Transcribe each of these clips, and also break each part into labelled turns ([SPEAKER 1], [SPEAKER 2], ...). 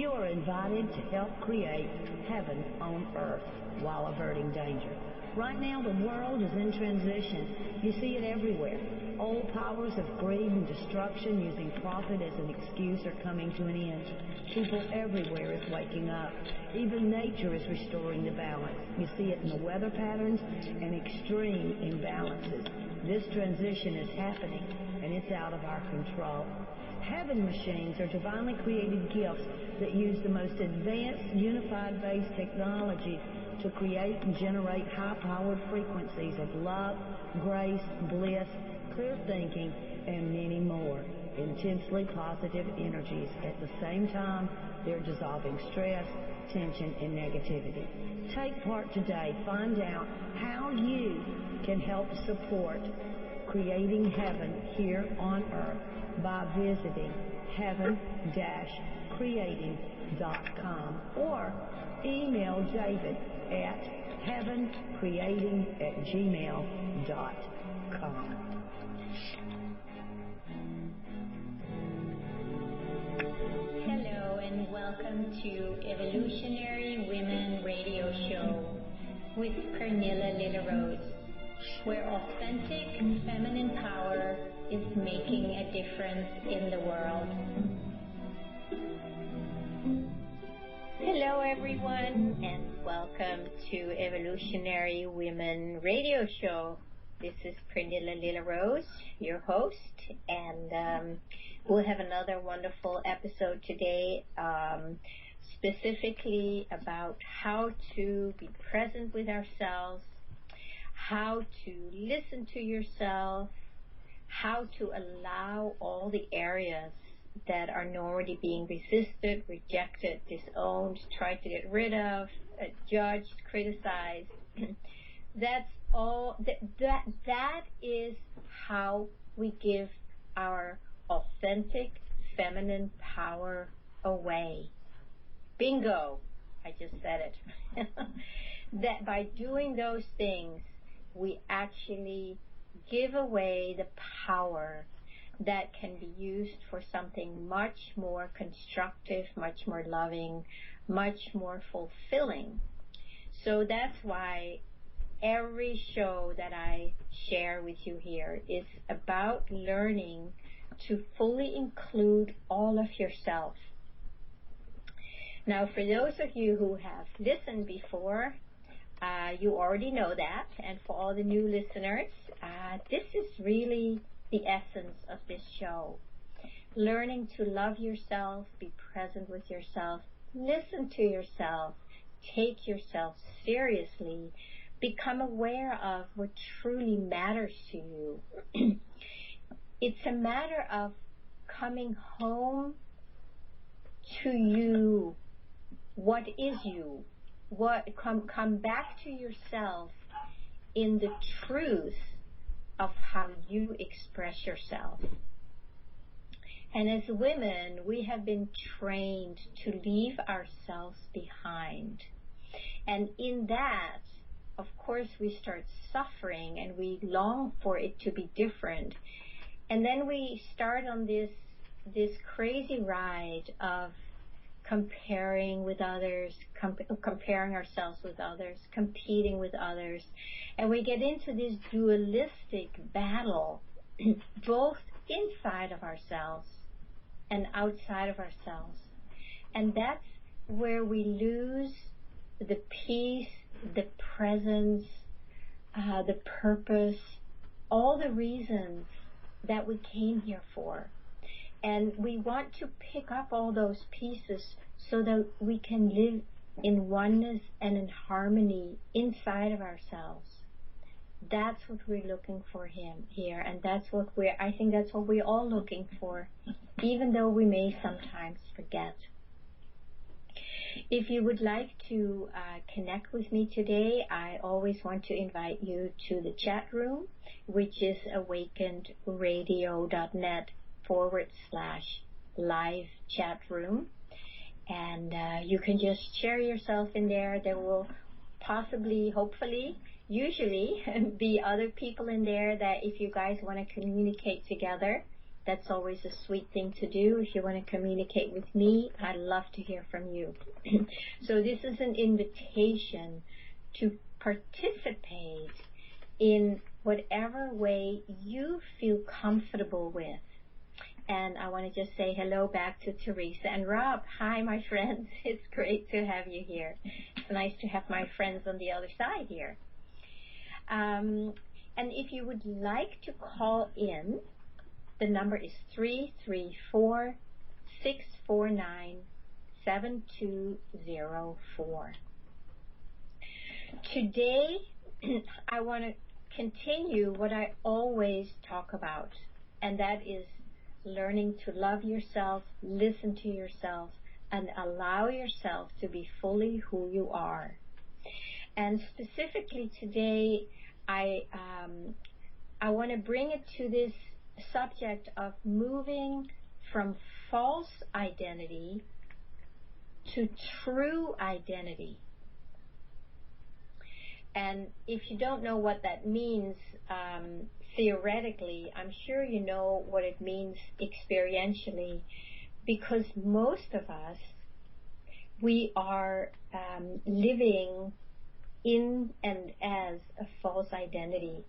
[SPEAKER 1] You are invited to help create heaven on earth while averting danger. Right now, the world is in transition. You see it everywhere. Old powers of greed and destruction using profit as an excuse are coming to an end. People everywhere is waking up. Even nature is restoring the balance. You see it in the weather patterns and extreme imbalances. This transition is happening, and it's out of our control. Heaven machines are divinely created gifts that use the most advanced unified base technology to create and generate high-powered frequencies of love, grace, bliss, clear thinking, and many more. Intensely positive energies. At the same time, they're dissolving stress, tension, and negativity. Take part today. Find out how you can help support creating heaven here on earth by visiting heaven-creating.com or email David at heavencreating@gmail.com.
[SPEAKER 2] Hello and welcome to Evolutionary Women Radio Show with Pernilla Lillerose, where authentic feminine power is making a difference in the world. Hello everyone and welcome to Evolutionary Women Radio Show. This is Pernilla Lillerose, your host, and we'll have another wonderful episode today, specifically about how to be present with ourselves, how to listen to yourself, how to allow all the areas that are normally being resisted, rejected, disowned, tried to get rid of, judged, criticized. That's all. That is how we give our authentic feminine power away. Bingo! I just said it. That by doing those things, we actually give away the power that can be used for something much more constructive, much more loving, much more fulfilling. So that's why every show that I share with you here is about learning to fully include all of yourself. Now, for those of you who have listened before, you already know that. And for all the new listeners, this is really the essence of this show. Learning to love yourself, be present with yourself, listen to yourself, take yourself seriously, become aware of what truly matters to you. It's a matter of coming home to you. What is you? Come back to yourself in the truth of how you express yourself. And as women, we have been trained to leave ourselves behind. And in that, of course, we start suffering and we long for it to be different. And then we start on this crazy ride of comparing with others, comparing ourselves with others, competing with others. And we get into this dualistic battle, both inside of ourselves and outside of ourselves. And that's where we lose the peace, the presence, the purpose, all the reasons that we came here for. And we want to pick up all those pieces so that we can live in oneness and in harmony inside of ourselves. That's what we're looking for here, and I think that's what we're all looking for, even though we may sometimes forget. If you would like to connect with me today, I always want to invite you to the chat room, which is awakenedradio.net/live chat room. And you can just share yourself in there. There will possibly, hopefully, usually be other people in there that if you guys want to communicate together, That's always a sweet thing to do. If you want to communicate with me, I'd love to hear from you. So this is an invitation to participate in whatever way you feel comfortable with. And I want to just say hello back to Teresa and Rob. Hi, my friends. It's great to have you here. It's nice to have my friends on the other side here. And if you would like to call in, the number is 334-649-7204. Today, I want to continue what I always talk about, and that is learning to love yourself, listen to yourself, and allow yourself to be fully who you are. And specifically today, I want to bring it to this subject of moving from false identity to true identity. And if you don't know what that means theoretically, I'm sure you know what it means experientially, because most of us, we are living in and as a false identity.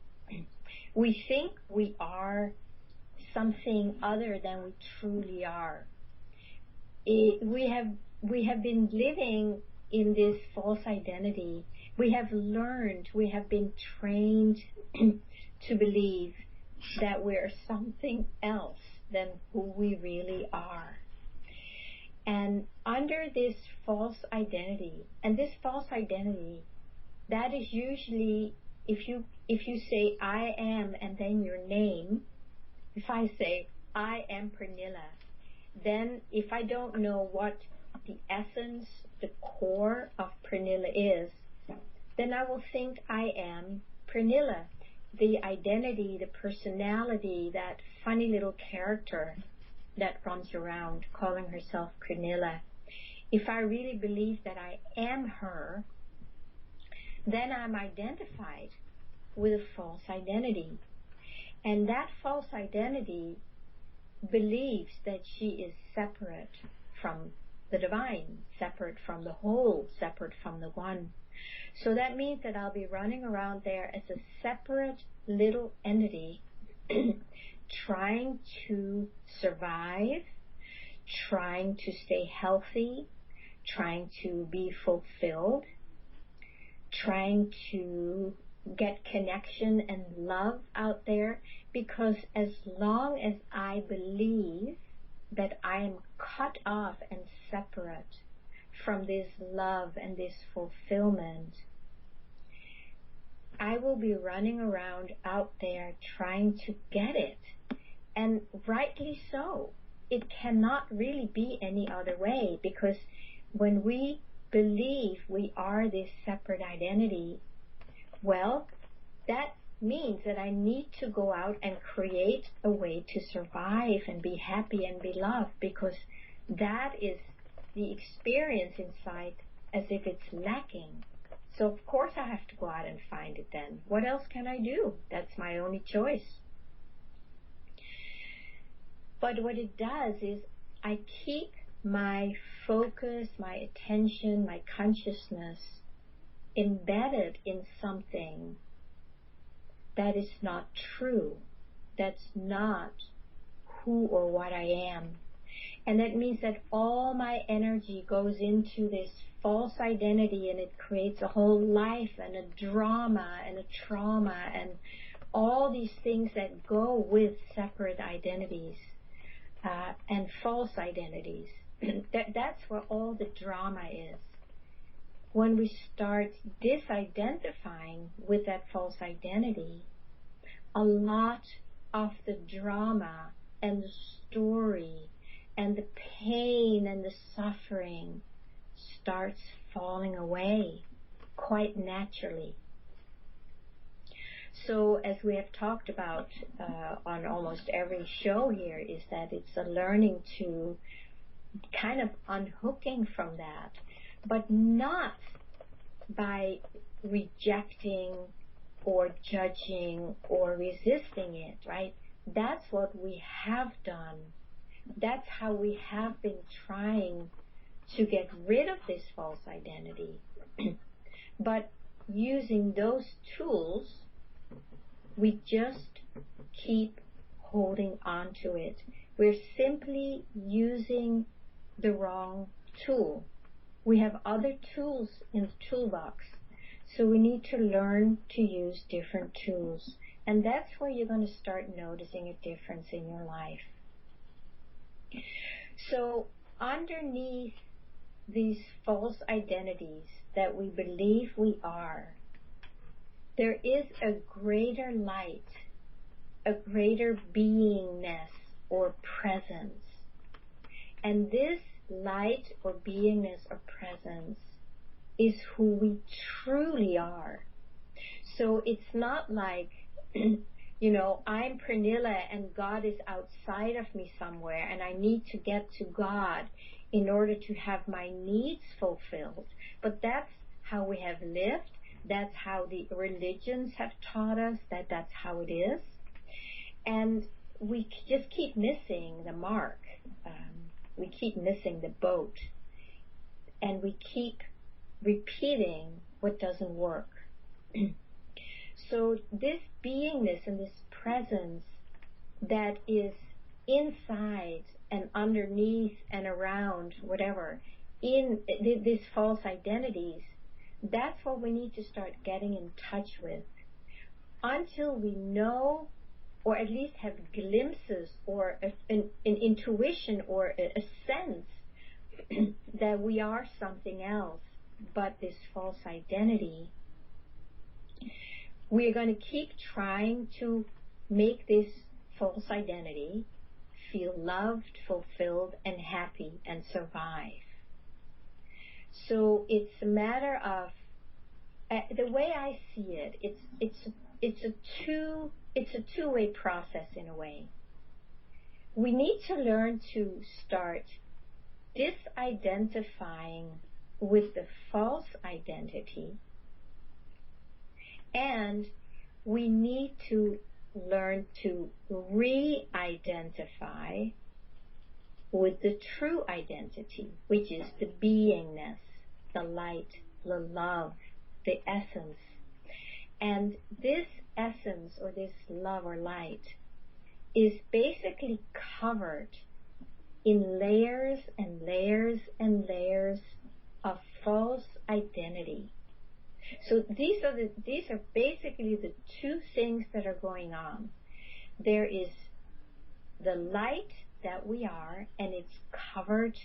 [SPEAKER 2] We think we are something other than we truly are. We have been living in this false identity. We have learned, we have been trained to believe that we're something else than who we really are. And under this false identity, and this false identity, that is usually, if you say I am and then your name, if I say I am Pernilla, then if I don't know what the essence, the core of Pernilla is, then I will think I am Pernilla, the identity, the personality, that funny little character that runs around calling herself Pernilla. If I really believe that I am her, then I'm identified with a false identity. And that false identity believes that she is separate from the divine, separate from the whole, separate from the one. So that means that I'll be running around there as a separate little entity trying to survive, trying to stay healthy, trying to be fulfilled, trying to get connection and love out there, because as long as I believe that I am cut off and separate from this love and this fulfillment, I will be running around out there trying to get it. And rightly so. It cannot really be any other way, because when we believe we are this separate identity, well, that means that I need to go out and create a way to survive and be happy and be loved, because that is the experience inside as if it's lacking. So of course I have to go out and find it then. What else can I do? That's my only choice. But what it does is I keep my focus, my attention, my consciousness embedded in something that is not true, that's not who or what I am. And that means that all my energy goes into this false identity, and it creates a whole life and a drama and a trauma and all these things that go with separate identities and false identities. That's where all the drama is. When we start disidentifying with that false identity, a lot of the drama and the story and the pain and the suffering starts falling away quite naturally. So as we have talked about on almost every show here, is that it's a learning to kind of unhooking from that, but not by rejecting or judging or resisting it, right? That's what we have done. That's how we have been trying to get rid of this false identity. But using those tools, we just keep holding on to it. We're simply using the wrong tool. We have other tools in the toolbox, so we need to learn to use different tools. And that's where you're going to start noticing a difference in your life. So underneath these false identities that we believe we are, there is a greater light, a greater beingness or presence. And this light or beingness or presence is who we truly are. So it's not like, I'm Pernilla and God is outside of me somewhere and I need to get to God in order to have my needs fulfilled. But that's how we have lived. That's how the religions have taught us that that's how it is. And we just keep missing the mark. We keep missing the boat. And we keep repeating what doesn't work. So this beingness and this presence that is inside and underneath and around, whatever, in these false identities, that's what we need to start getting in touch with. Until we know, or at least have glimpses or an intuition or a sense that we are something else but this false identity, we are going to keep trying to make this false identity feel loved, fulfilled, and happy and survive. So it's a matter of, the way I see it, it's a two-way process in a way. We need to learn to start disidentifying with the false identity, and we need to learn to re-identify with the true identity, which is the beingness, the light, the love, the essence. And this essence or this love or light is basically covered in layers and layers and layers of false identity. So these are basically the two things that are going on. There is the light that we are, and it's covered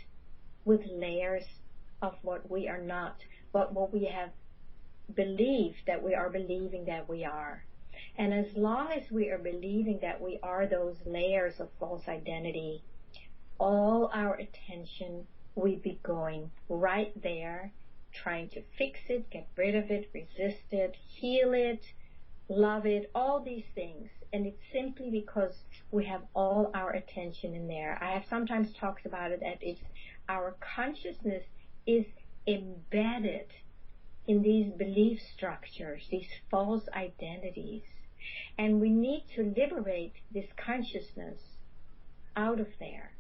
[SPEAKER 2] with layers of what we are not, but what we have believed that we are believing that we are. And as long as we are believing that we are those layers of false identity, all our attention will be going right there, trying to fix it, get rid of it, resist it, heal it, love it, all these things. And it's simply because we have all our attention in there. I have sometimes talked about it that it's our consciousness is embedded in these belief structures, these false identities. And we need to liberate this consciousness out of there.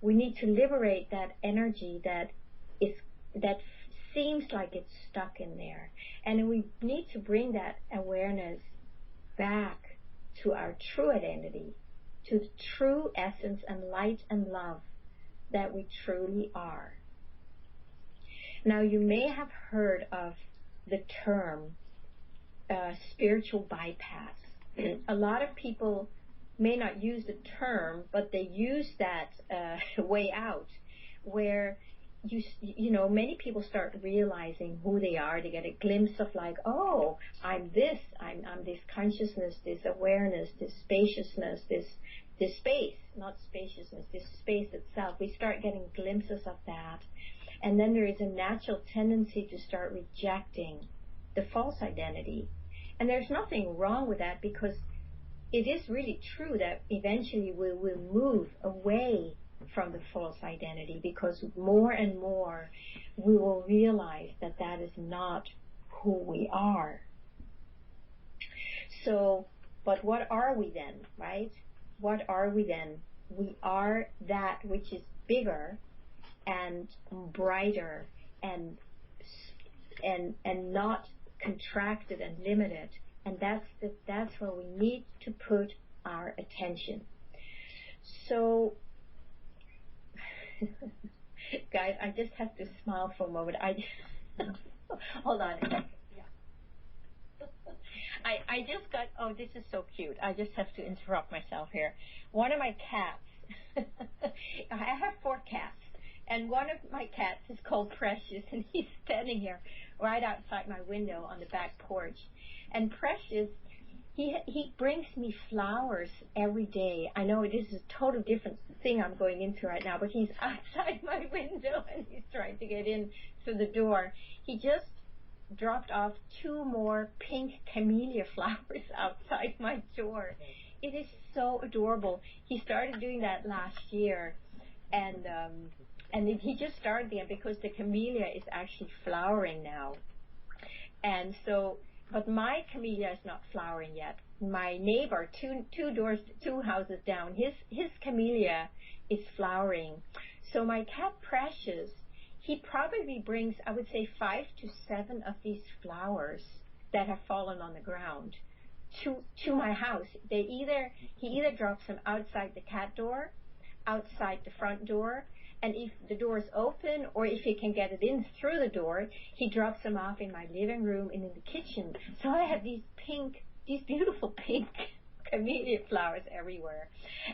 [SPEAKER 2] We need to liberate that energy that seems like it's stuck in there. And we need to bring that awareness back to our true identity, to the true essence and light and love that we truly are. Now, you may have heard of the term spiritual bypass. A lot of people may not use the term, but they use that way out, where many people start realizing who they are. They get a glimpse of like, oh, I'm this, I'm this consciousness, this awareness, this spaciousness, this space, not spaciousness, this space itself. We start getting glimpses of that. And then there is a natural tendency to start rejecting the false identity. And there's nothing wrong with that, because it is really true that eventually we will move away from the false identity, because more and more we will realize that that is not who we are. So, but what are we then, right? what are we then? We are that which is bigger and brighter and not contracted and limited. And that's where we need to put our attention. So, guys, I just have to smile for a moment. Hold on a second. Yeah. I just got, oh, this is so cute. I just have to interrupt myself here. One of my cats, I have 4 cats, and one of my cats is called Precious, and he's standing here right outside my window on the back porch. And Precious, he brings me flowers every day. I know this is a total different thing I'm going into right now, but he's outside my window and he's trying to get in through the door. He just dropped off 2 more pink camellia flowers outside my door. It is so adorable. He started doing that last year, and he just started them because the camellia is actually flowering now. And so, but my camellia is not flowering yet. My neighbor, two houses down, his camellia is flowering. So my cat Precious, he probably brings, I would say, 5 to 7 of these flowers that have fallen on the ground to my house. He either drops them outside the cat door, outside the front door, and if the door is open or if he can get it in through the door, he drops them off in my living room and in the kitchen. So I have these beautiful pink camellia flowers everywhere.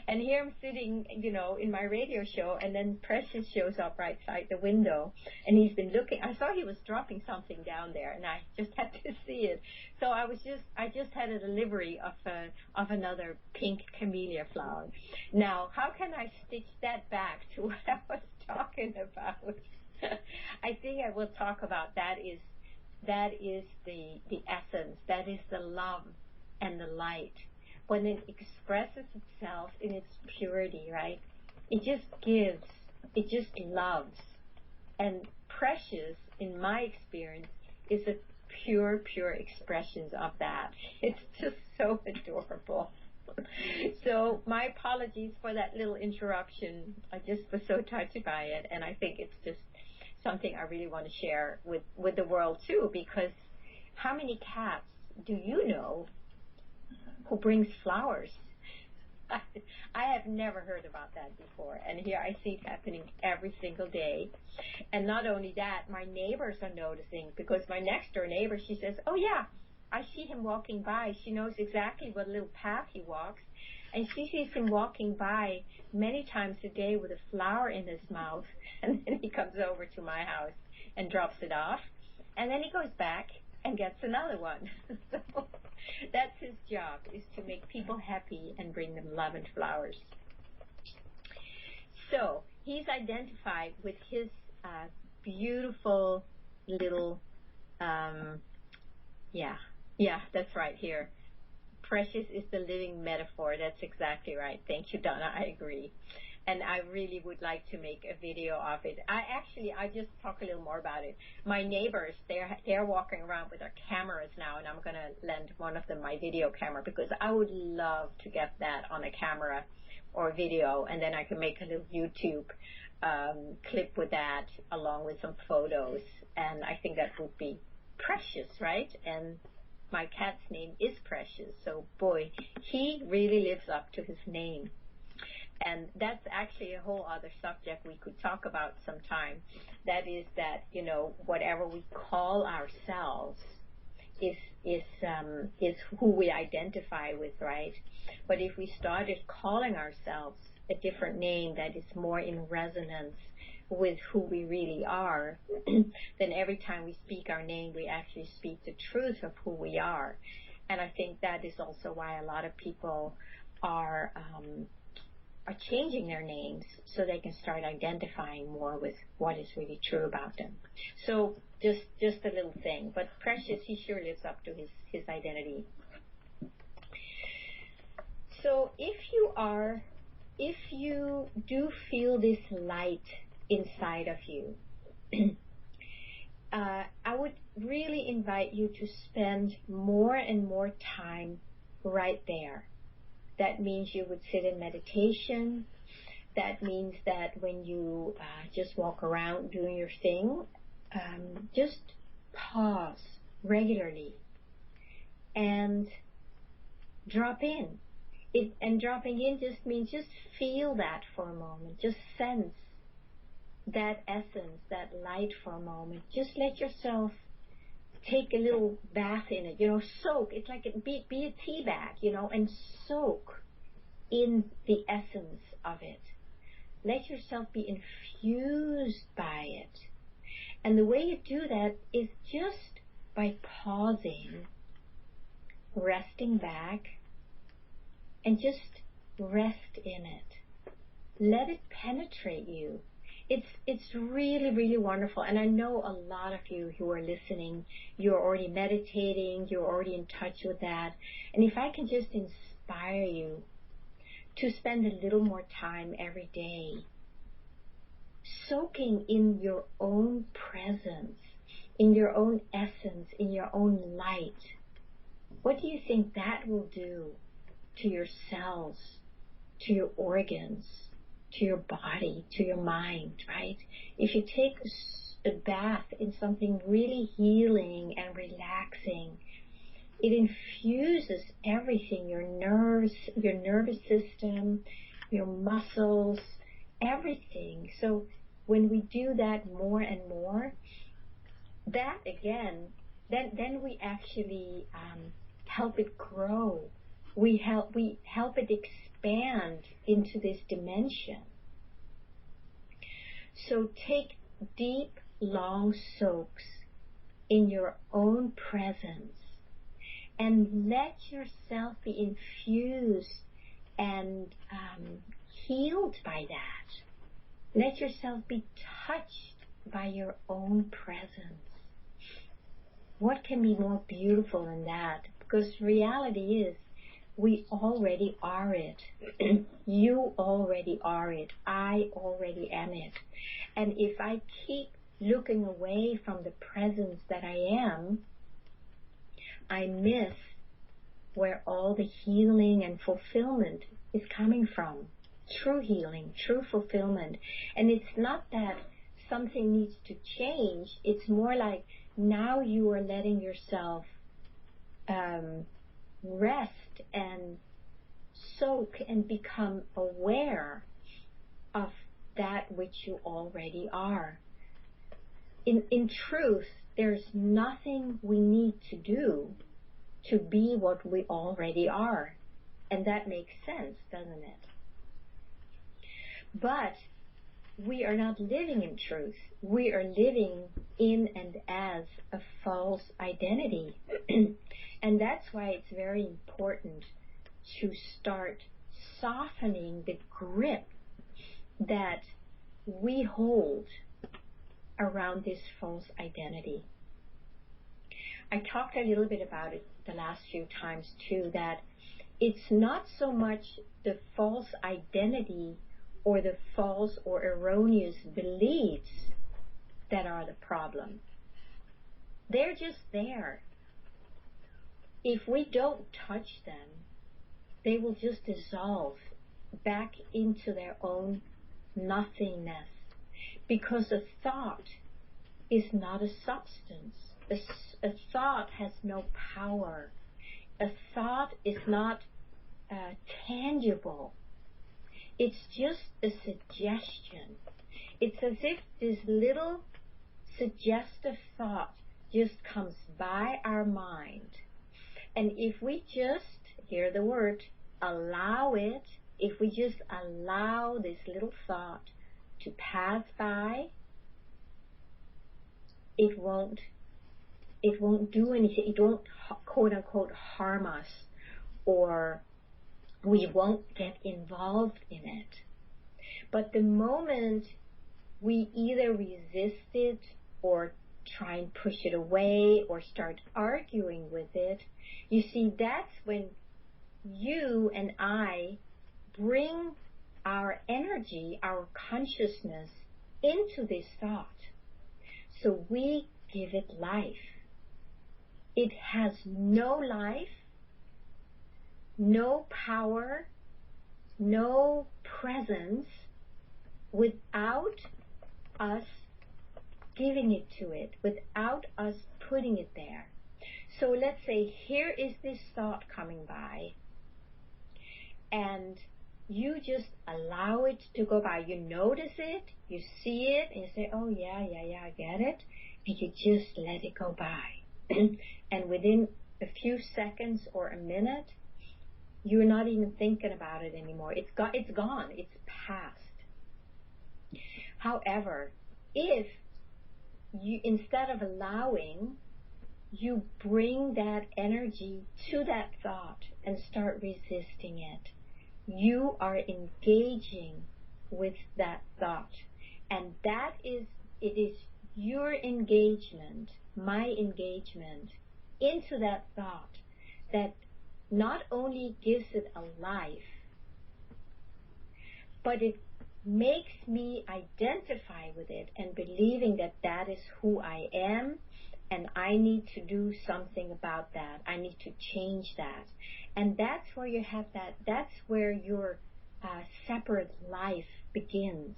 [SPEAKER 2] And here I'm sitting, in my radio show, and then Precious shows up right outside the window, and he's been looking. I saw he was dropping something down there, and I just had to see it. So I just had a delivery of another pink camellia flower. Now, how can I stitch that back to what I was talking about? I think I will talk about that is the essence, that is the love and the light. When it expresses itself in its purity, right? It just gives, it just loves. And Precious, in my experience, is a pure expressions of that. It's just so adorable. So my apologies for that little interruption. I just was so touched by it, and I think it's just something I really want to share with the world too, because how many cats do you know who brings flowers? I have never heard about that before, and here I see it happening every single day. And not only that, my neighbors are noticing, because my next door neighbor, she says, oh yeah, I see him walking by. She knows exactly what little path he walks, and she sees him walking by many times a day with a flower in his mouth, and then he comes over to my house and drops it off, and then he goes back and gets another one. So that's his job, is to make people happy and bring them love and flowers. So he's identified with his beautiful little, that's right here. Precious is the living metaphor. That's exactly right. Thank you, Donna. I agree. And I really would like to make a video of it. I just talk a little more about it. My neighbors, they're walking around with their cameras now, and I'm going to lend one of them my video camera, because I would love to get that on a camera or video, and then I can make a little YouTube clip with that along with some photos. And I think that would be precious, right? And my cat's name is Precious, so boy, he really lives up to his name. And that's actually a whole other subject we could talk about sometime. That is that, whatever we call ourselves is who we identify with, right? But if we started calling ourselves a different name that is more in resonance with who we really are, then every time we speak our name, we actually speak the truth of who we are. And I think that is also why a lot of people are changing their names, so they can start identifying more with what is really true about them. So just a little thing. But Precious, he sure lives up to his identity. So if you do feel this light inside of you, I would really invite you to spend more and more time right there. That means you would sit in meditation. That means that when you just walk around doing your thing, just pause regularly and drop in. And dropping in just means just feel that for a moment. Just sense that essence, that light for a moment. Just let yourself take a little bath in it, soak. It's like be a tea bag, and soak in the essence of it. Let yourself be infused by it. And the way you do that is just by pausing, resting back, and just rest in it. Let it penetrate you. It's really, really wonderful. And I know a lot of you who are listening, you're already meditating, you're already in touch with that. And if I can just inspire you to spend a little more time every day soaking in your own presence, in your own essence, in your own light, what do you think that will do to your cells, to your organs, to your body, to your mind, right? If you take a bath in something really healing and relaxing, it infuses everything, your nerves, your nervous system, your muscles, everything. So when we do that more and more, that again, then we actually help it grow. We help it expand into this dimension. So take deep, long soaks in your own presence and let yourself be infused and healed by that. Let yourself be touched by your own presence. What can be more beautiful than that? Because reality is, we already are it. You already are it. I already am it. And if I keep looking away from the presence that I am, I miss where all the healing and fulfillment is coming from. True healing, true fulfillment. And it's not that something needs to change. It's more like now you are letting yourself rest and soak and become aware of that which you already are. In truth, there's nothing we need to do to be what we already are. And that makes sense, doesn't it? But we are not living in truth. We are living in and as a false identity. And that's why it's very important to start softening the grip that we hold around this false identity. I talked a little bit about it the last few times too, that it's not so much the false identity or the false or erroneous beliefs that are the problem. They're just there. If we don't touch them, they will just dissolve back into their own nothingness. Because a thought is not a substance. A thought has no power. A thought is not tangible. It's just a suggestion. It's as if this little suggestive thought just comes by our mind. And if we just, hear the word, allow it, if we just allow this little thought to pass by, it won't do anything. It won't, quote unquote, harm us, or we won't get involved in it. But the moment we either resist it or try and push it away or start arguing with it, you see, that's when you and I bring our energy, our consciousness into this thought. So we give it life. It has no life no power, no presence without us giving it to it, without us putting it there. So let's say here is this thought coming by, and you just allow it to go by. You notice it, you see it, and you say, oh yeah, I get it, and you just let it go by. And within a few seconds or a minute, you're not even thinking about it anymore. It's gone, it's past. However, if you, instead of allowing, you bring that energy to that thought and start resisting it, you are engaging with that thought. And that is, it is your engagement, my engagement into that thought that not only gives it a life, but it makes me identify with it and believing that that is who I am, and I need to do something about that. I need to change that. And that's where you have that, that's where your separate life begins.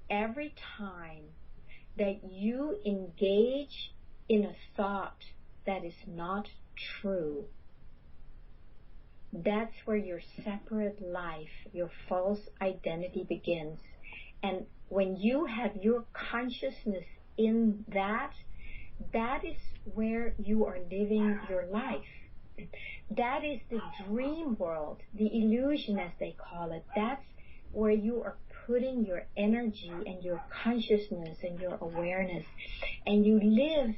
[SPEAKER 2] Every time that you engage in a thought that is not true, that's where your separate life, your false identity begins. And when you have your consciousness in that, that is where you are living your life. That is the dream world, the illusion as they call it. That's where you are putting your energy and your consciousness and your awareness. And you live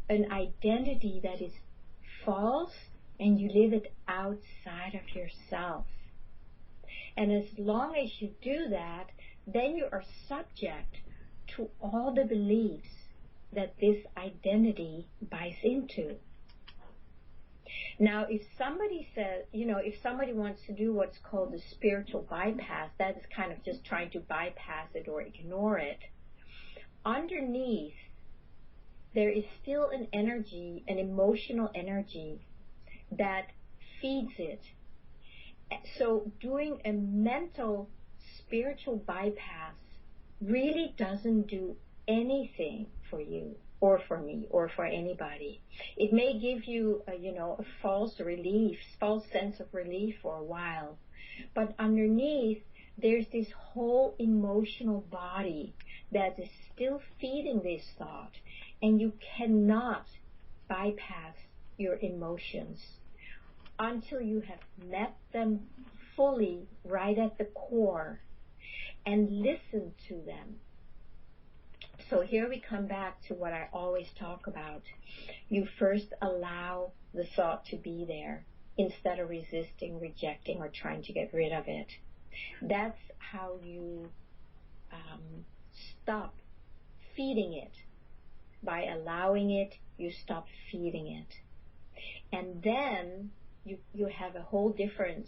[SPEAKER 2] an identity that is false, and you live it outside of yourself. And as long as you do that, then you are subject to all the beliefs that this identity buys into. Now, if somebody says, if somebody wants to do what's called the spiritual bypass, that is kind of just trying to bypass it or ignore it. Underneath, there is still an energy, an emotional energy that feeds it. So doing a mental spiritual bypass really doesn't do anything for you or for me or for anybody. It may give you a false relief, false sense of relief for a while, but underneath there's this whole emotional body that is still feeding this thought, and you cannot bypass your emotions until you have met them fully right at the core and listen to them. So here we come back to what I always talk about. You first allow the thought to be there instead of resisting, rejecting, or trying to get rid of it. That's how you stop feeding it. By allowing it, you stop feeding it. And then you have a whole different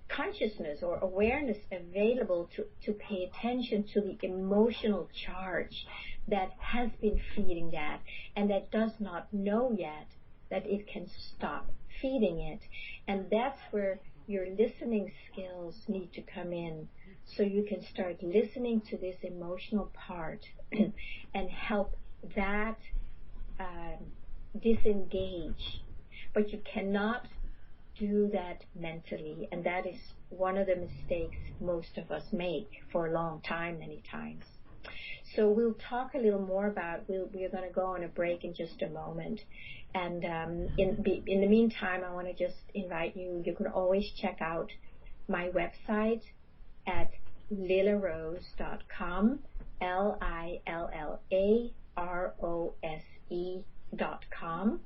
[SPEAKER 2] consciousness or awareness available to pay attention to the emotional charge that has been feeding that and that does not know yet that it can stop feeding it. And that's where your listening skills need to come in, so you can start listening to this emotional part and help that disengage. But you cannot do that mentally, and that is one of the mistakes most of us make for a long time, many times. So we'll talk a little more about, we're going to go on a break in just a moment. And in the meantime, I want to just invite you, you can always check out my website at lillarose.com, LILLAROSE.com.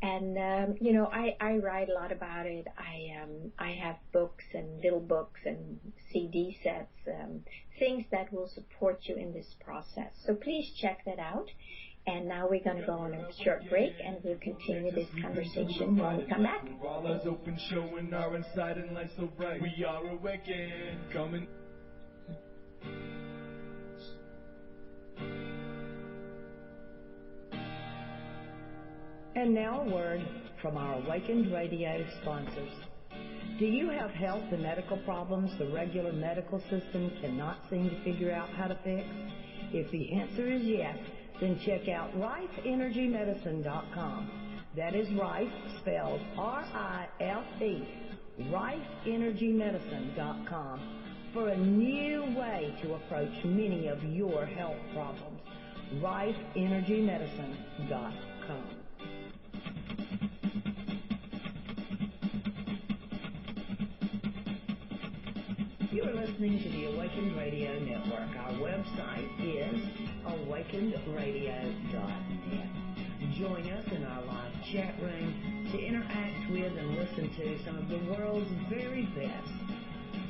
[SPEAKER 2] And, I write a lot about it. I have books and little books and CD sets, things that will support you in this process. So please check that out. And now we're going to go on a short break, and we'll continue this conversation when we come back. All eyes open, showing our inside and light so bright. We are awakened, coming.
[SPEAKER 1] And now a word from our Awakened Radio sponsors. Do you have health and medical problems the regular medical system cannot seem to figure out how to fix? If the answer is yes, then check out rifeenergymedicine.com. That is Rife, spelled R-I-F-E, rifeenergymedicine.com, for a new way to approach many of your health problems. rifeenergymedicine.com. You are listening to the Awakened Radio Network. Our website is awakenedradio.net. Join us in our live chat room to interact with and listen to some of the world's very best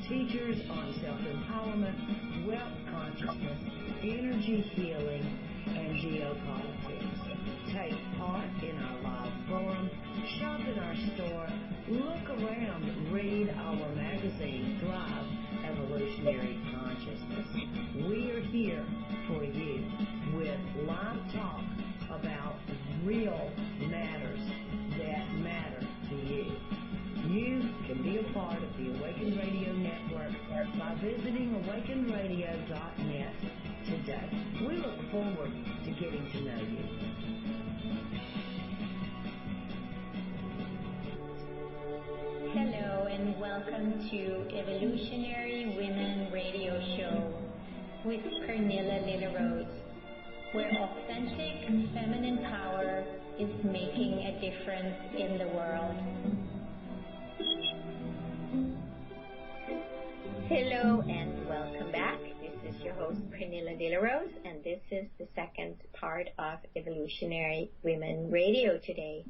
[SPEAKER 1] teachers on self-empowerment, wealth consciousness, energy healing, and geopolitics. Take part in our live forum, shop in our store, look around, read our magazine, Thrive Evolutionary Consciousness. We are here for you with live talk about real matters that matter to you. You can be a part of the Awakened Radio Network by visiting awakenedradio.net today. We look forward to getting to know you.
[SPEAKER 2] Hello and welcome to Evolutionary Women Radio Show with Pernilla Lillerose, where authentic feminine power is making a difference in the world. Hello and welcome back. This is your host Pernilla Lillerose, and this is the second part of Evolutionary Women Radio today.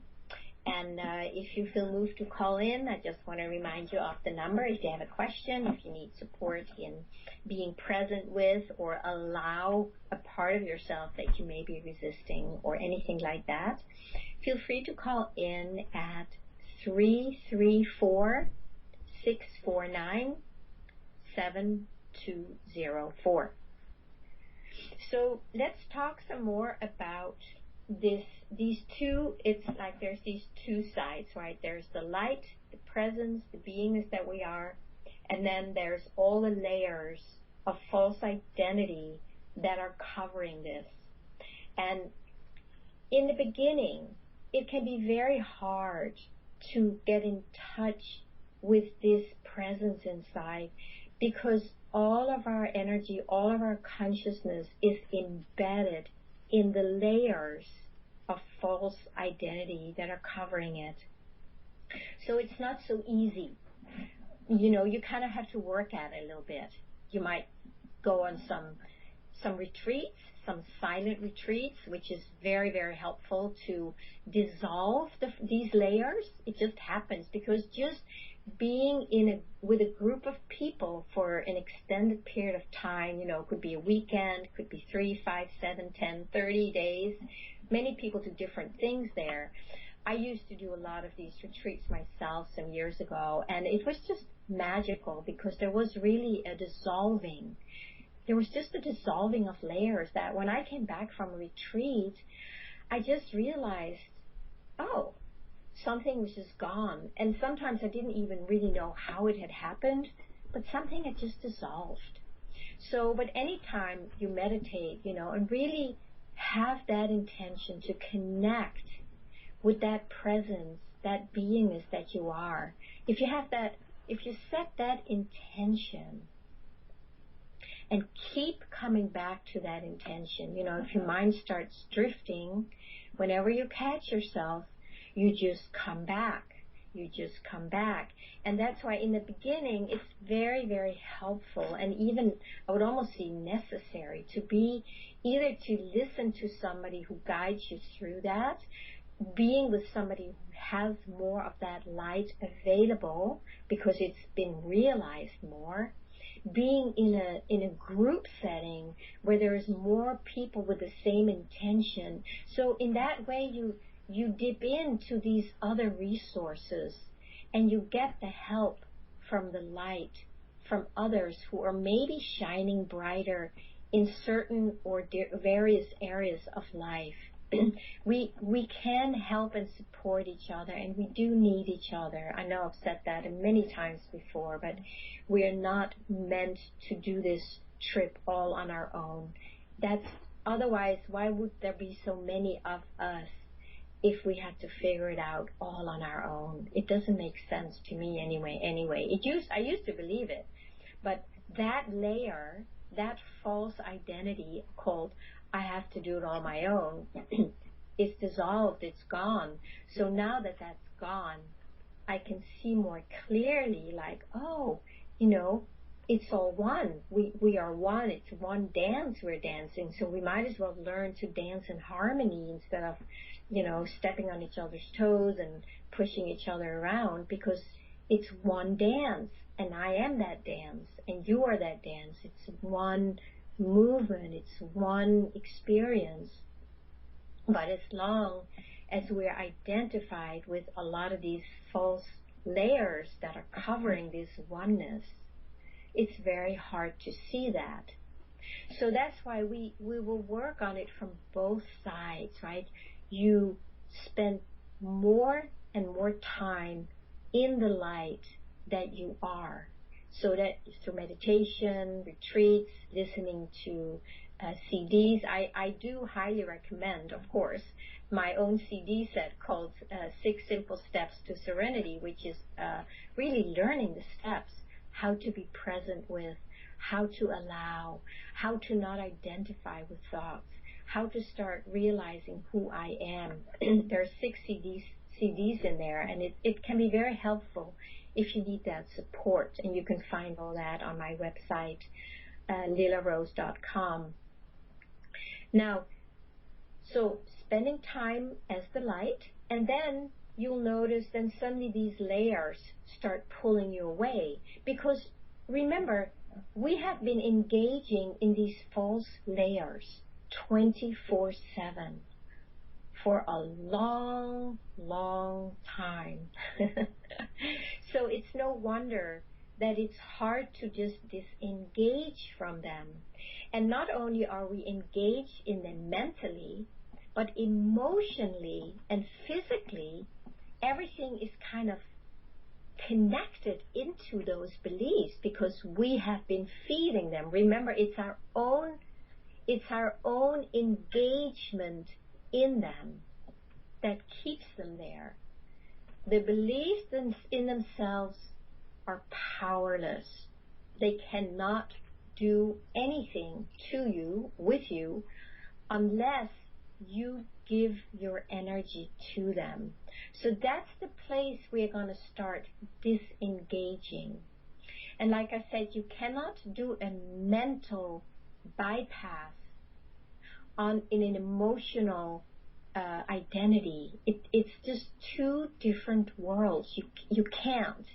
[SPEAKER 2] And if you feel moved to call in, I just want to remind you of the number if you have a question, if you need support in being present with or allow a part of yourself that you may be resisting or anything like that. Feel free to call in at 334-649-7204. So let's talk some more about these two. It's like there's these two sides, right? There's the light, the presence, the beingness that we are, and then there's all the layers of false identity that are covering this. And in the beginning, it can be very hard to get in touch with this presence inside, because all of our energy, all of our consciousness is embedded in the layers of false identity that are covering it. So it's not so easy. You know, you kind of have to work at it a little bit. You might go on some retreats, some silent retreats, which is very, very helpful to dissolve these layers. It just happens because just being with a group of people for an extended period of time, you know, could be a weekend, could be 3, 5, 7, 10, 30 days. Many people do different things there. I used to do a lot of these retreats myself some years ago, and it was just magical because there was really a dissolving. There was just a dissolving of layers that when I came back from a retreat, I just realized, oh, something was just gone. And sometimes I didn't even really know how it had happened, but something had just dissolved. So, but anytime you meditate, you know, and really have that intention to connect with that presence, that beingness that you are, if you set that intention and keep coming back to that intention, you know, if your mind starts drifting, whenever you catch yourself, you just come back. You just come back. And that's why in the beginning, it's very, very helpful and even, I would almost say necessary to be either to listen to somebody who guides you through that, being with somebody who has more of that light available because it's been realized more, being in a group setting where there is more people with the same intention. So in that way, you dip into these other resources and you get the help from the light, from others who are maybe shining brighter in certain or various areas of life. we can help and support each other, and we do need each other. I know I've said that many times before, but we are not meant to do this trip all on our own. That's otherwise, why would there be so many of us if we had to figure it out all on our own? It doesn't make sense to me anyway. I used to believe it, but that layer, that false identity called I have to do it all my own, is dissolved, it's gone. So now that that's gone, I can see more clearly, like, oh, it's all one. We are one. It's one dance we're dancing. So we might as well learn to dance in harmony instead of, stepping on each other's toes and pushing each other around, because it's one dance, and I am that dance, and you are that dance. It's one movement. It's one experience. But as long as we're identified with a lot of these false layers that are covering this oneness, it's very hard to see that. So that's why we will work on it from both sides, right? You spend more and more time in the light that you are. So that through meditation, retreats, listening to CDs, I do highly recommend, of course, my own CD set called 6 Simple Steps to Serenity, which is really learning the steps, how to be present with, how to allow, how to not identify with thoughts, how to start realizing who I am. There are 6 CDs in there, and it can be very helpful if you need that support. And you can find all that on my website, lilarose.com. Now, so spending time as the light, and then you'll notice then suddenly these layers start pulling you away. Because remember, we have been engaging in these false layers 24/7 for a long, long time. So it's no wonder that it's hard to just disengage from them. And not only are we engaged in them mentally, but emotionally and physically, everything is kind of connected into those beliefs because we have been feeding them. Remember, it's our own engagement in them that keeps them there. The beliefs in themselves are powerless. They cannot do anything to you, with you, unless you give your energy to them. So that's the place we're going to start disengaging. And like I said, you cannot do a mental bypass in an emotional identity. It's just two different worlds. You can't.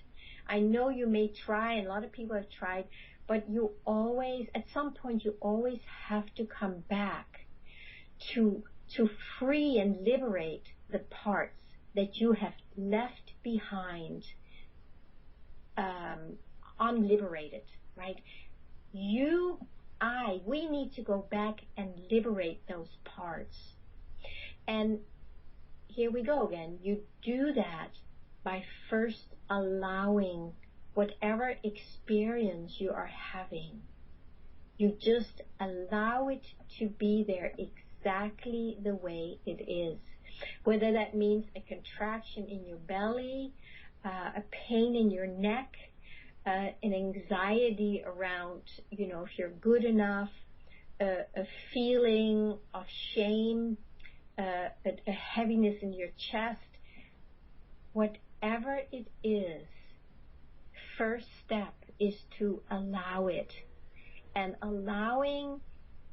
[SPEAKER 2] I know you may try, and a lot of people have tried, but you always, at some point, you always have to come back to free and liberate the parts that you have left behind unliberated, right? We need to go back and liberate those parts. And here we go again. You do that by first allowing whatever experience you are having. You just allow it to be there exactly the way it is. Whether that means a contraction in your belly, a pain in your neck, an anxiety around, if you're good enough, a feeling of shame, a heaviness in your chest, whatever it is, first step is to allow it. And allowing,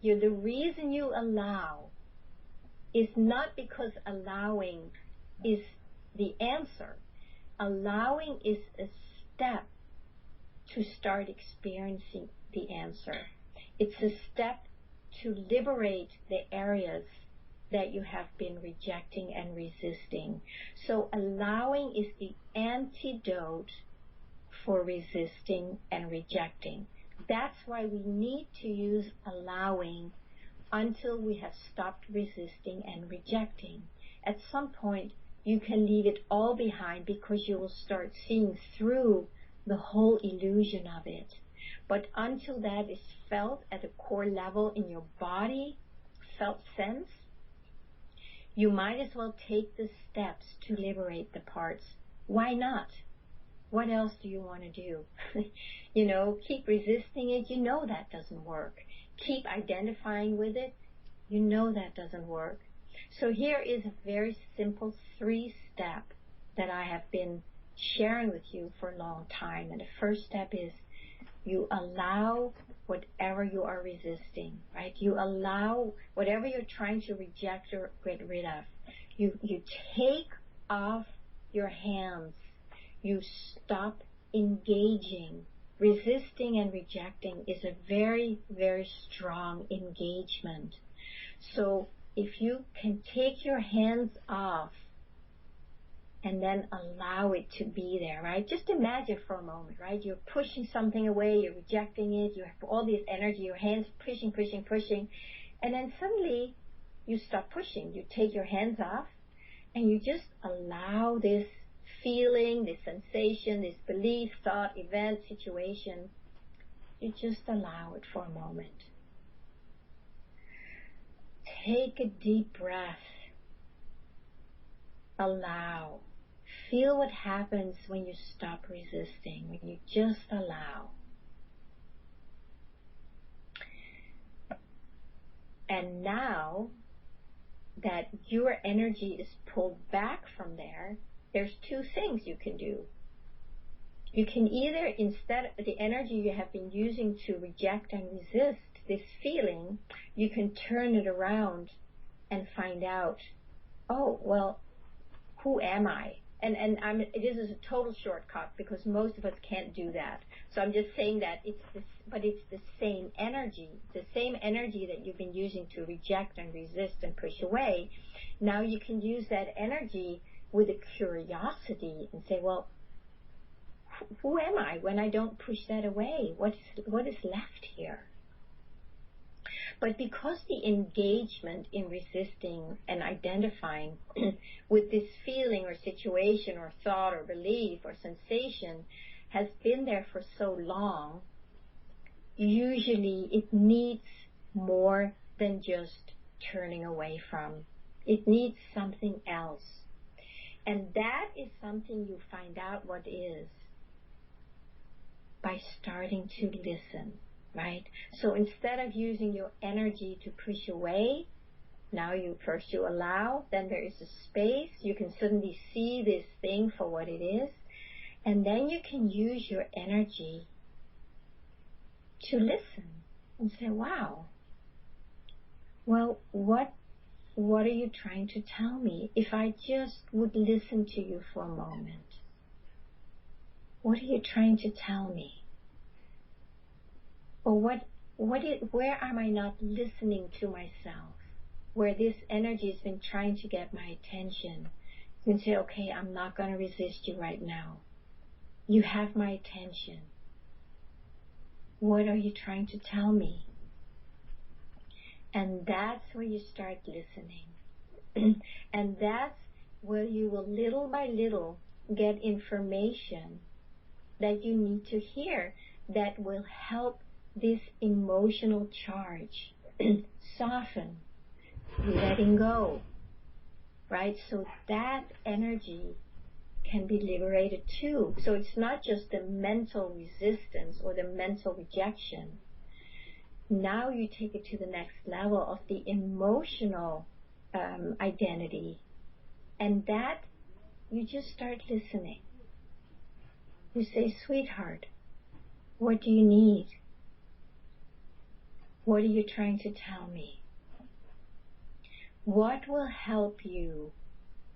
[SPEAKER 2] the reason you allow is not because allowing is the answer. Allowing is a step to start experiencing the answer. It's a step to liberate the areas that you have been rejecting and resisting. So allowing is the antidote for resisting and rejecting. That's why we need to use allowing until we have stopped resisting and rejecting. At some point, you can leave it all behind because you will start seeing through the whole illusion of it. But until that is felt at a core level in your body, felt sense, you might as well take the steps to liberate the parts. Why not? What else do you want to do? Keep resisting it. You know that doesn't work. Keep identifying with it. You know that doesn't work. So here is a very simple 3-step that I have been sharing with you for a long time. And the first step is you allow whatever you are resisting, right? You allow whatever you're trying to reject or get rid of. You take off your hands. You stop engaging. Resisting and rejecting is a very, very strong engagement. So if you can take your hands off and then allow it to be there, right? Just imagine for a moment, right? You're pushing something away, you're rejecting it, you have all this energy, your hands pushing, and then suddenly you stop pushing. You take your hands off and you just allow this feeling, this sensation, this belief, thought, event, situation, you just allow it for a moment. Take a deep breath. Allow. Feel what happens when you stop resisting, when you just allow. And now that your energy is pulled back from there, there's 2 things you can do. You can either, instead of the energy you have been using to reject and resist this feeling, you can turn it around and find out, oh, well, who am I? And this is a total shortcut because most of us can't do that. So I'm just saying that it's the same energy, that you've been using to reject and resist and push away. Now you can use that energy with a curiosity and say, well, who am I when I don't push that away? What is left here? But because the engagement in resisting and identifying with this feeling or situation or thought or belief or sensation has been there for so long, usually it needs more than just turning away from. It needs something else. And that is something you find out what is by starting to listen. Right? So instead of using your energy to push away, now you allow, then there is a space. You can suddenly see this thing for what it is. And then you can use your energy to listen and say, wow, well, what are you trying to tell me? If I just would listen to you for a moment, what are you trying to tell me? Or where am I not listening to myself? Where this energy has been trying to get my attention. You can say, okay, I'm not going to resist you right now. You have my attention. What are you trying to tell me? And that's where you start listening. And that's where you will little by little get information that you need to hear that will help this emotional charge soften, letting go, right? So that energy can be liberated too. So it's not just the mental resistance or the mental rejection. Now you take it to the next level of the emotional identity, and that you just start listening. You say, sweetheart, what do you need? What are you trying to tell me? What will help you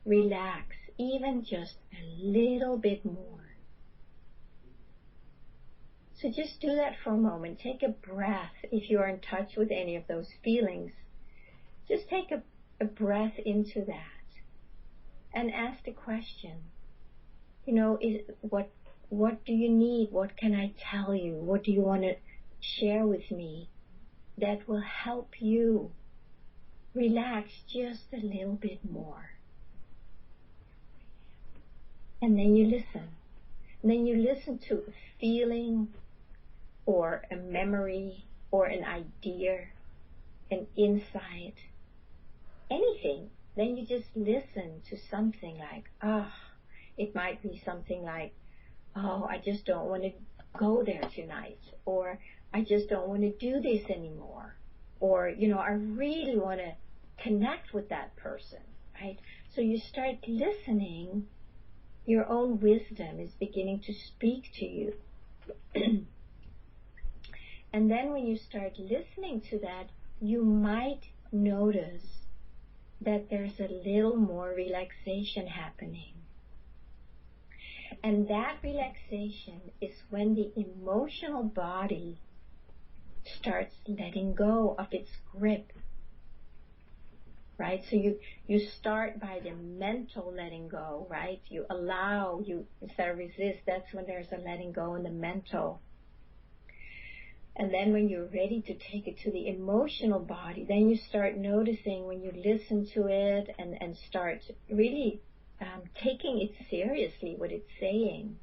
[SPEAKER 2] relax even just a little bit more? So just do that for a moment. Take a breath if you are in touch with any of those feelings. Just take a breath into that and ask the question, what do you need? What can I tell you? What do you want to share with me that will help you relax just a little bit more. And then you listen. And then you listen to a feeling or a memory or an idea, an insight, anything. Then you just listen to something like, it might be something like, I just don't want to go there tonight, or I just don't want to do this anymore, or, I really want to connect with that person, right? So you start listening, your own wisdom is beginning to speak to you. And then when you start listening to that, you might notice that there's a little more relaxation happening. And that relaxation is when the emotional body starts letting go of its grip. Right? So you start by the mental letting go, right? You allow, instead of resist, that's when there's a letting go in the mental. And then when you're ready to take it to the emotional body, then you start noticing when you listen to it and start really taking it seriously, what it's saying,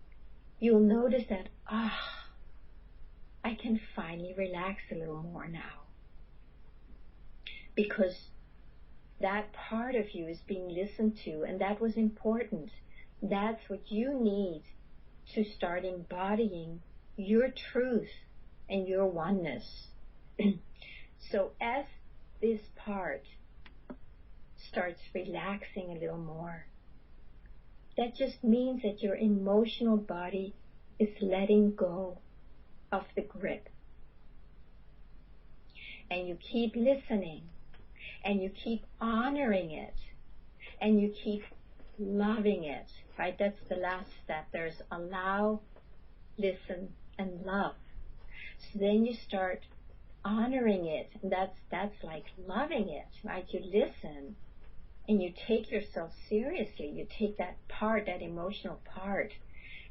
[SPEAKER 2] you'll notice that, I can finally relax a little more now. Because that part of you is being listened to, and that was important. That's what you need to start embodying your truth and your oneness. So as this part starts relaxing a little more, that just means that your emotional body is letting go of the grip. And you keep listening, and you keep honoring it, and you keep loving it, right? That's the last step. There's allow, listen, and love. So then you start honoring it, and that's like loving it, right? You listen, and you take yourself seriously. You take that part, that emotional part,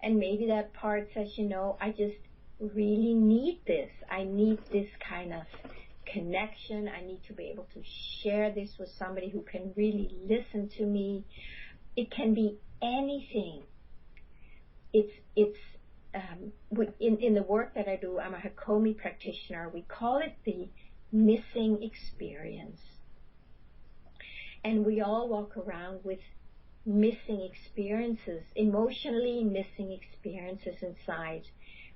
[SPEAKER 2] and maybe that part says, I just really need this. I need this kind of connection. I need to be able to share this with somebody who can really listen to me. It can be anything. It's in the work that I do, I'm a Hakomi practitioner. We call it the missing experience. And we all walk around with missing experiences, emotionally missing experiences inside,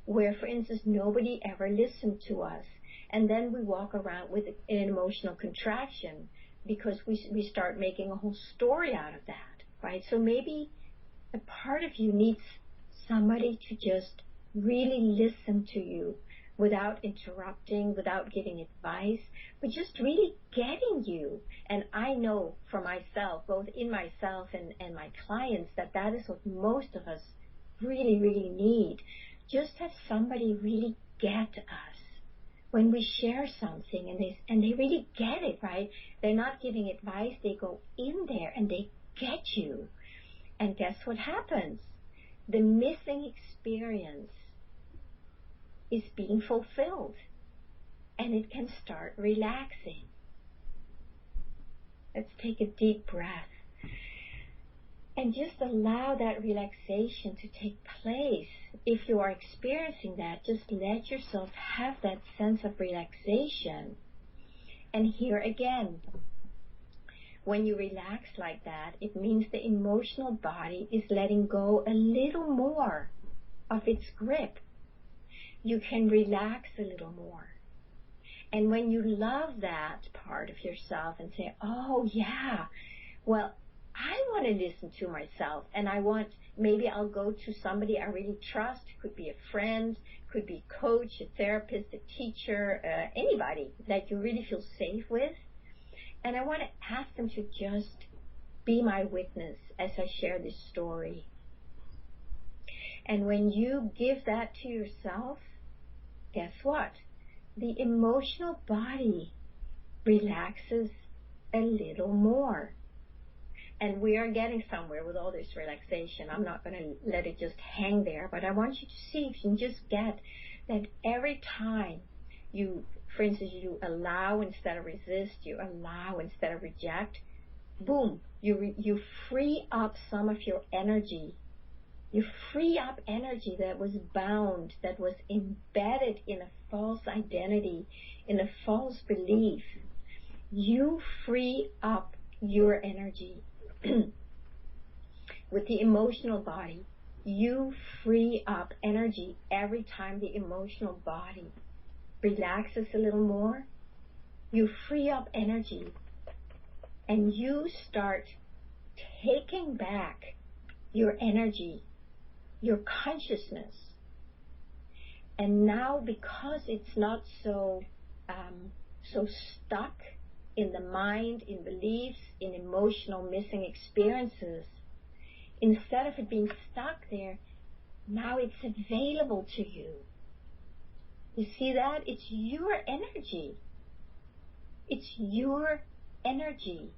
[SPEAKER 2] where, for instance, nobody ever listened to us. And then we walk around with an emotional contraction because we start making a whole story out of that, right? So maybe a part of you needs somebody to just really listen to you without interrupting, without giving advice, but just really getting you. And I know for myself, both in myself and my clients, that is what most of us really, really need. Just have somebody really get us when we share something, and they really get it, right? They're not giving advice, they go in there and they get you. And guess what happens? The missing experience is being fulfilled, and it can start relaxing. Let's take a deep breath and just allow that relaxation to take place. If you are experiencing that, just let yourself have that sense of relaxation. And here again, when you relax like that, it means the emotional body is letting go a little more of its grip. You can relax a little more. And when you love that part of yourself and say, oh yeah, well, I want to listen to myself, and maybe I'll go to somebody I really trust. Could be a friend, could be a coach, a therapist, a teacher, anybody that you really feel safe with. And I want to ask them to just be my witness as I share this story. And when you give that to yourself, guess what? The emotional body relaxes a little more. And we are getting somewhere with all this relaxation. I'm not going to let it just hang there, but I want you to see if you can just get that every time you For instance, you allow instead of resist, you allow instead of reject, boom, you free up some of your energy. You free up energy that was bound, that was embedded in a false identity, in a false belief. You free up your energy. With the emotional body, you free up energy every time the emotional body relaxes a little more. You free up energy and you start taking back your energy, your consciousness. And now, because it's not so stuck in the mind, in beliefs, in emotional missing experiences, instead of it being stuck there, now it's available to you. You see that? It's your energy. It's your energy.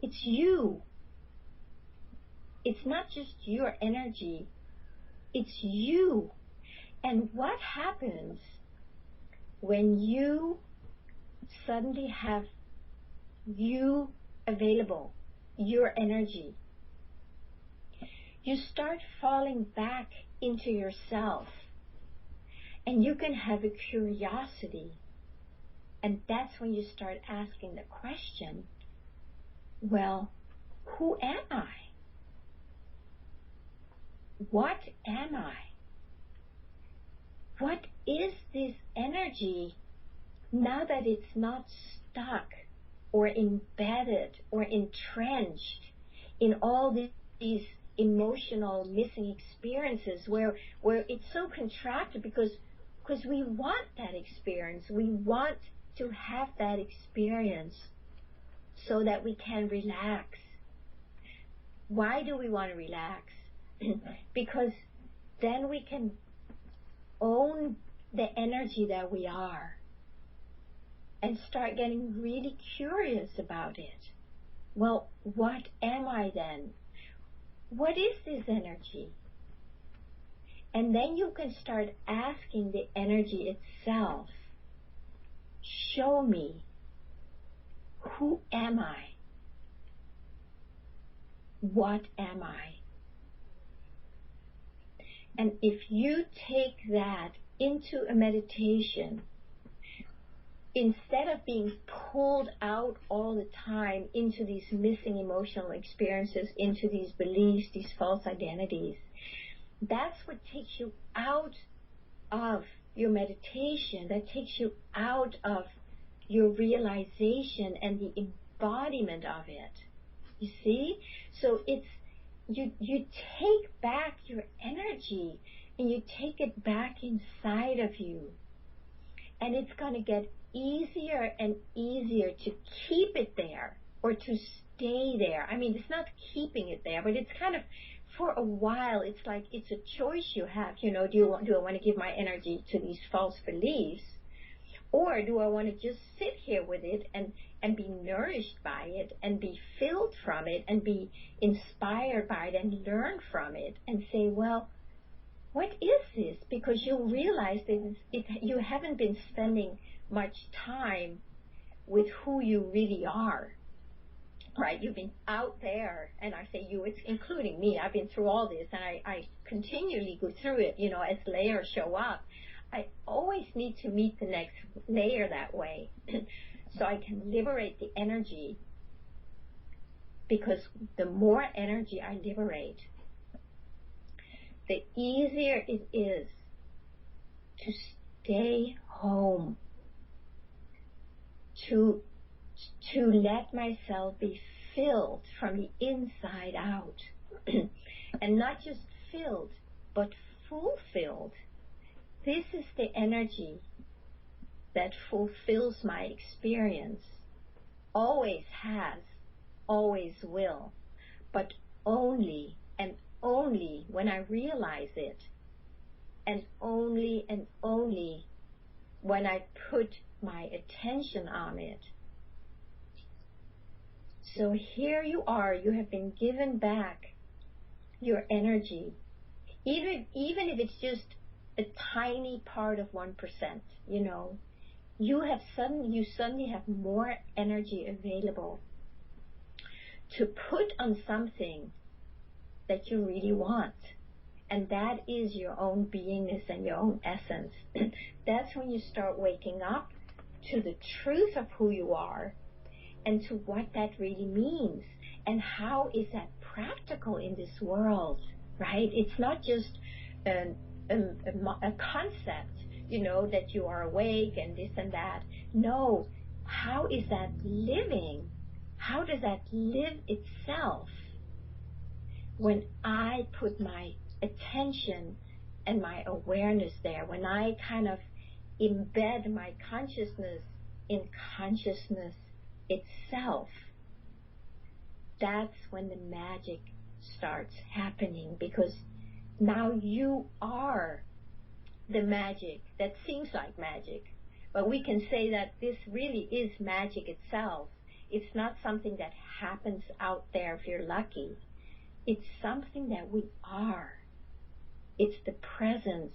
[SPEAKER 2] It's you. It's not just your energy. It's you. And what happens when you suddenly have you available, your energy? You start falling back into yourself, and you can have a curiosity, and that's when you start asking the question, well, who am I? What am I? What is this energy now that it's not stuck or embedded or entrenched in all these emotional missing experiences where it's so contracted because we want that experience. We want to have that experience so that we can relax. Why do we want to relax? Because then we can own the energy that we are and start getting really curious about it. Well, what am I then? What is this energy? And then you can start asking the energy itself, show me, who am I? What am I? And if you take that into a meditation, instead of being pulled out all the time into these missing emotional experiences, into these beliefs, these false identities, that's what takes you out of your meditation, that takes you out of your realization and the embodiment of it. You see? So it's you take back your energy and you take it back inside of you. And it's going to get easier and easier to keep it there or to stay there. I mean, it's not keeping it there, but it's kind of, for a while, it's like it's a choice you have. You know, do I want to give my energy to these false beliefs? Or do I want to just sit here with it and be nourished by it and be filled from it and be inspired by it and learn from it and say, well, what is this? Because you'll realize that you haven't been spending much time with who you really are, right? You've been out there, and I say you, it's including me. I've been through all this, and I continually go through it, you know, as layers show up. I always need to meet the next layer that way so I can liberate the energy, because the more energy I liberate, the easier it is to stay home, to let myself be filled from the inside out. And not just filled, but fulfilled. This is the energy that fulfills my experience, always has, always will, but only and only when I realize it, and only when I put my attention on it. So here you are, you have been given back your energy, even if it's just a tiny part of 1%, you know, you suddenly have more energy available to put on something that you really want. And that is your own beingness and your own essence. That's when you start waking up to the truth of who you are and to what that really means and how is that practical in this world, right? It's not just a concept, you know, that you are awake and this and that. No, how is that living? How does that live itself when I put my attention and my awareness there, when I kind of embed my consciousness in consciousness itself? That's when the magic starts happening, because now you are the magic that seems like magic. But we can say that this really is magic itself. It's not something that happens out there if you're lucky. It's something that we are. It's the presence,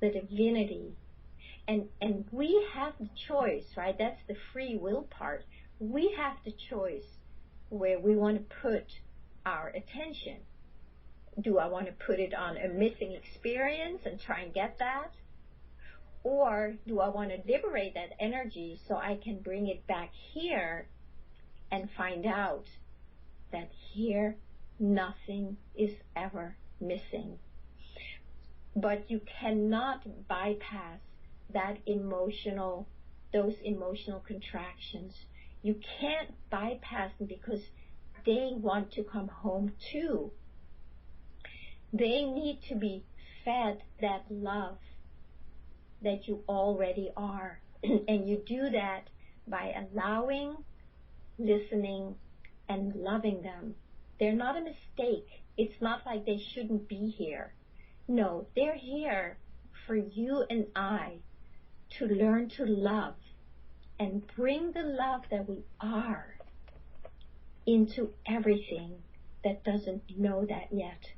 [SPEAKER 2] the divinity. And we have the choice, right? That's the free will part. We have the choice where we want to put our attention. Do I want to put it on a missing experience and try and get that? Or do I want to liberate that energy so I can bring it back here and find out that here nothing is ever missing? But you cannot bypass those emotional contractions. You can't bypass them because they want to come home too. They need to be fed that love that you already are. And you do that by allowing, listening, and loving them. They're not a mistake. It's not like they shouldn't be here. No, they're here for you and I to learn to love and bring the love that we are into everything that doesn't know that yet.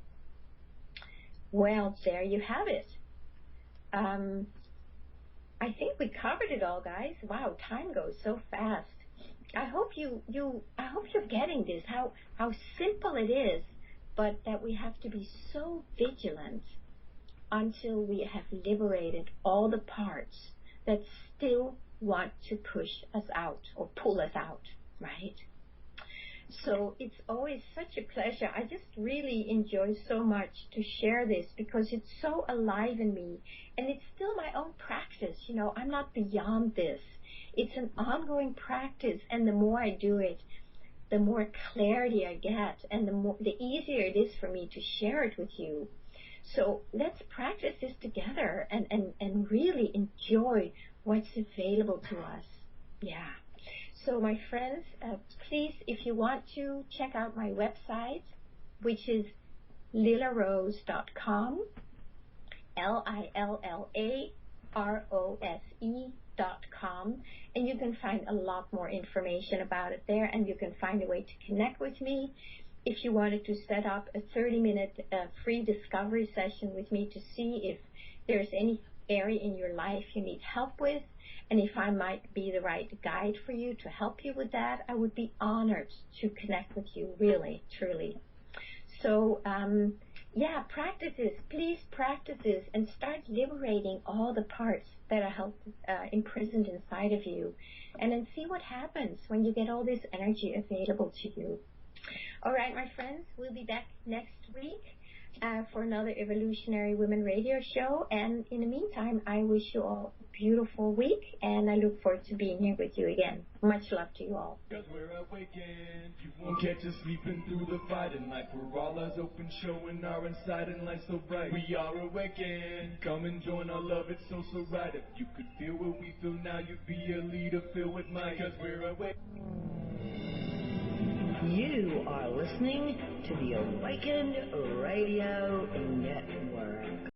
[SPEAKER 2] Well, there you have it. I think we covered it all, guys. Wow, time goes so fast. I hope you're getting this, how simple it is, but that we have to be so vigilant until we have liberated all the parts that still want to push us out or pull us out, right? So it's always such a pleasure. I just really enjoy so much to share this because it's so alive in me, and it's still my own practice. You know, I'm not beyond this. It's an ongoing practice, and the more I do it, the more clarity I get, and the easier it is for me to share it with you. So let's practice this together and really enjoy what's available to us. Yeah. So my friends, please, if you want to, check out my website, which is lillarose.com, LILLAROSE.com, and you can find a lot more information about it there, and you can find a way to connect with me. If you wanted to set up a 30-minute free discovery session with me to see if there's any area in your life you need help with, and if I might be the right guide for you to help you with that, I would be honored to connect with you, really, truly. So, practice this. Please practice this and start liberating all the parts that are held imprisoned inside of you, and then see what happens when you get all this energy available to you. All right, my friends, we'll be back next week for another Evolutionary Women Radio show. And in the meantime, I wish you all a beautiful week, and I look forward to being here with you again. Much love to you all.
[SPEAKER 3] Cause we're awakened, you won't catch us sleeping through the fight. And like we're all eyes open, showing our inside and light so bright. We are awakened, come and join our love, it's so right. If you could feel what we feel now, you'd be a leader filled with might. Cause we're awakened.
[SPEAKER 1] You are listening to the Awakened Radio Network.